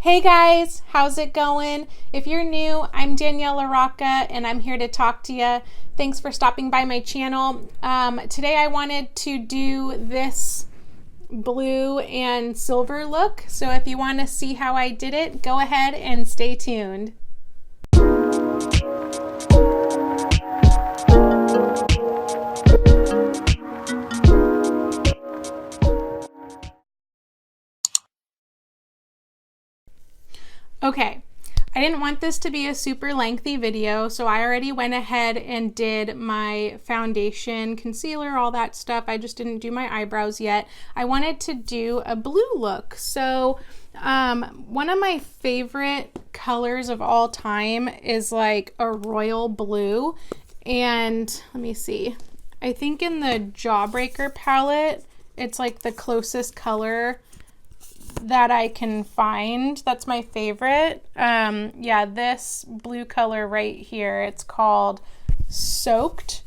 Hey guys, how's it going? If you're new, I'm Danielle LaRocca and I'm here to talk to you. Thanks for stopping by my channel. Today I wanted to do this blue and silver look. So if you want to see how I did it, go ahead and stay tuned. Okay, I didn't want this to be a super lengthy video, so I already went ahead and did my foundation, concealer, all that stuff. I just didn't do my eyebrows yet. I wanted to do a blue look. So one of my favorite colors of all time is like a royal blue. And let me see, I think in the Jawbreaker palette, it's like the closest color that I can find. That's my favorite. Yeah, this blue color right here, it's called Soaked.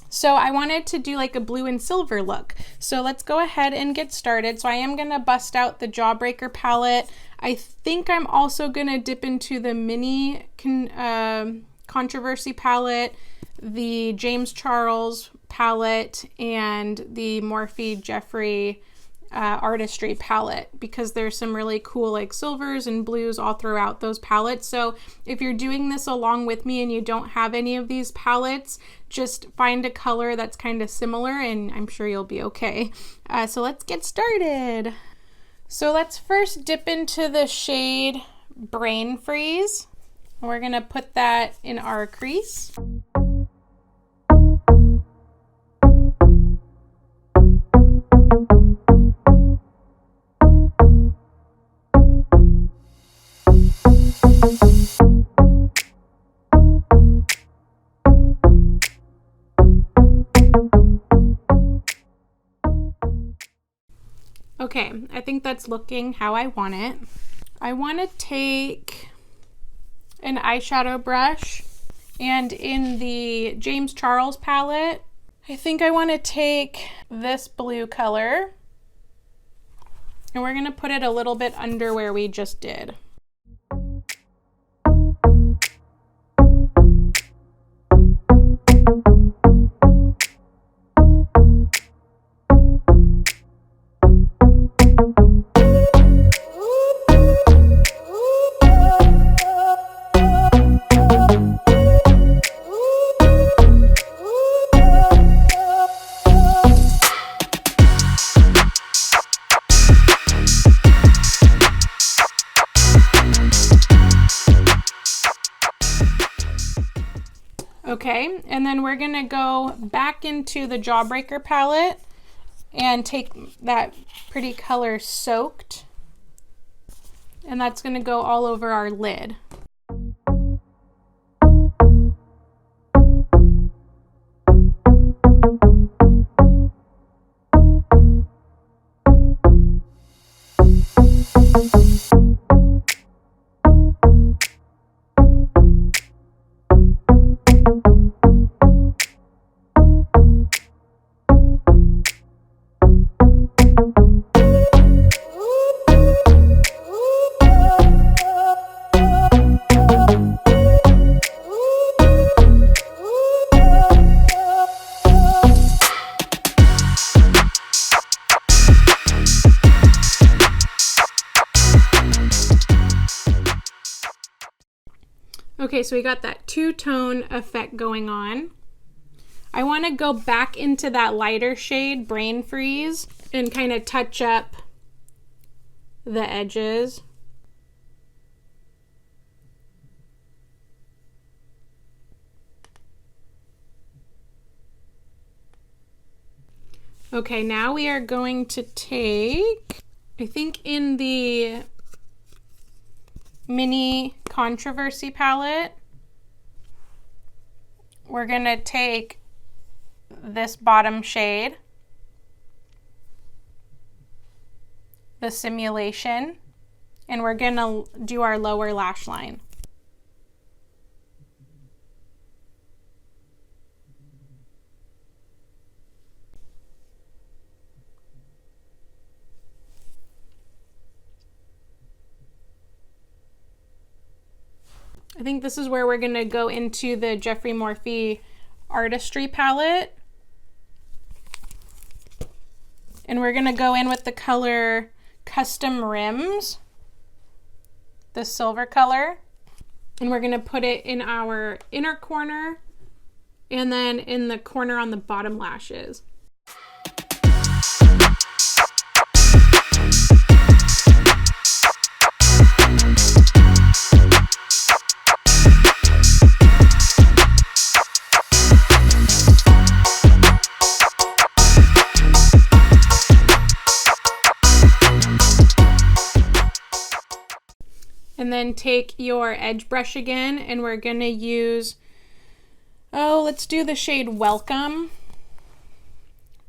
So I wanted to do like a blue and silver look. So let's go ahead and get started. So I am gonna bust out the Jawbreaker palette. I think I'm also gonna dip into the mini Controversy palette, the James Charles palette, and the Morphe Jeffree Artistry palette, because there's some really cool like silvers and blues all throughout those palettes. So if you're doing this along with me and you don't have any of these palettes, just find a color that's kind of similar and I'm sure you'll be okay. So let's get started. So let's first dip into the shade Brain Freeze. We're gonna put that in our crease. Okay, I think that's looking how I want it. I want to take an eyeshadow brush, and in the James Charles palette, I think I want to take this blue color, and we're going to put it a little bit under where we just did. Okay, and then we're gonna go back into the Jawbreaker palette and take that pretty color Soaked, and that's gonna go all over our lid. Okay, so we got that two-tone effect going on. I want to go back into that lighter shade, Brain Freeze, and kind of touch up the edges. Okay, now we are going to take, I think in the mini Controversy palette, we're gonna take this bottom shade, the Simulation, and we're gonna do our lower lash line. I think this is where we're gonna go into the Jeffree Morphe Artistry palette. And we're gonna go in with the color Custom Rims, the silver color. And we're gonna put it in our inner corner and then in the corner on the bottom lashes. And then take your edge brush again, and we're gonna use, let's do the shade Welcome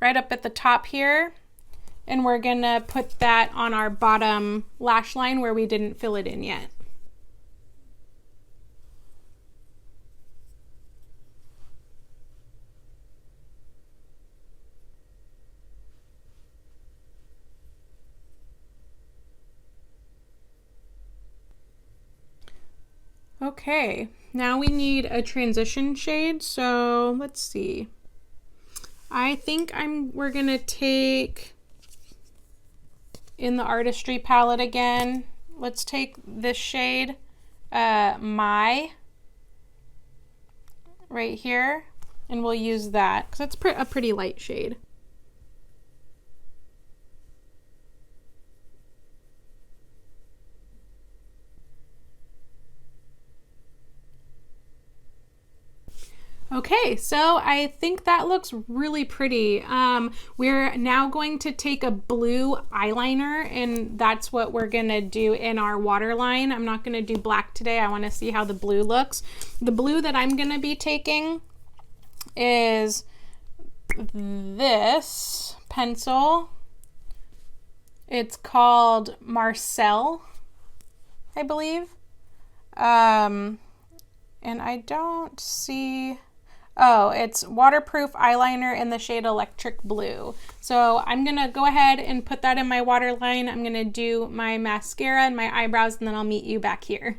right up at the top here. And we're gonna put that on our bottom lash line where we didn't fill it in yet. Okay, now we need a transition shade, so let's see. I think we're gonna take, in the Artistry palette again, let's take this shade, My, right here, and we'll use that, because it's a pretty light shade. Okay, so I think that looks really pretty. We're now going to take a blue eyeliner, and that's what we're gonna do in our waterline. I'm not gonna do black today. I wanna see how the blue looks. The blue that I'm gonna be taking is this pencil. It's called Marcel, I believe. And I don't see... Oh, it's waterproof eyeliner in the shade Electric Blue. So I'm gonna go ahead and put that in my waterline. I'm gonna do my mascara and my eyebrows, and then I'll meet you back here.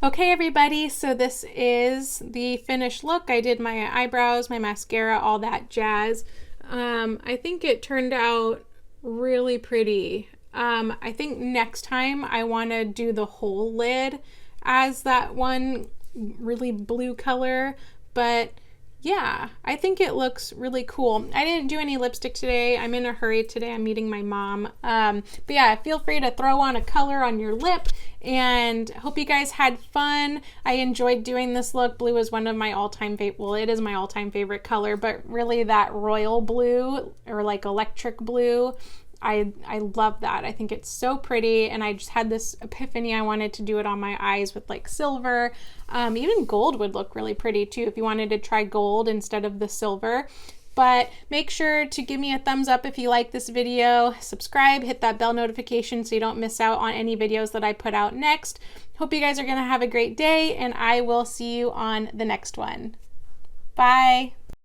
Okay, everybody, so this is the finished look. I did my eyebrows, my mascara, all that jazz. I think it turned out really pretty. I think next time I wanna do the whole lid as that one really blue color. But yeah, I think it looks really cool. I didn't do any lipstick today. I'm in a hurry today. I'm meeting my mom. But yeah, feel free to throw on a color on your lip, and hope you guys had fun. I enjoyed doing this look. Blue is one of my all-time favorite, well, it is my all-time favorite color, but really that royal blue or like electric blue, I love that. I think it's so pretty, and I just had this epiphany. I wanted to do it on my eyes with like silver. Even gold would look really pretty too if you wanted to try gold instead of the silver. But make sure to give me a thumbs up if you like this video. Subscribe, hit that bell notification so you don't miss out on any videos that I put out next. Hope you guys are gonna have a great day, and I will see you on the next one. Bye.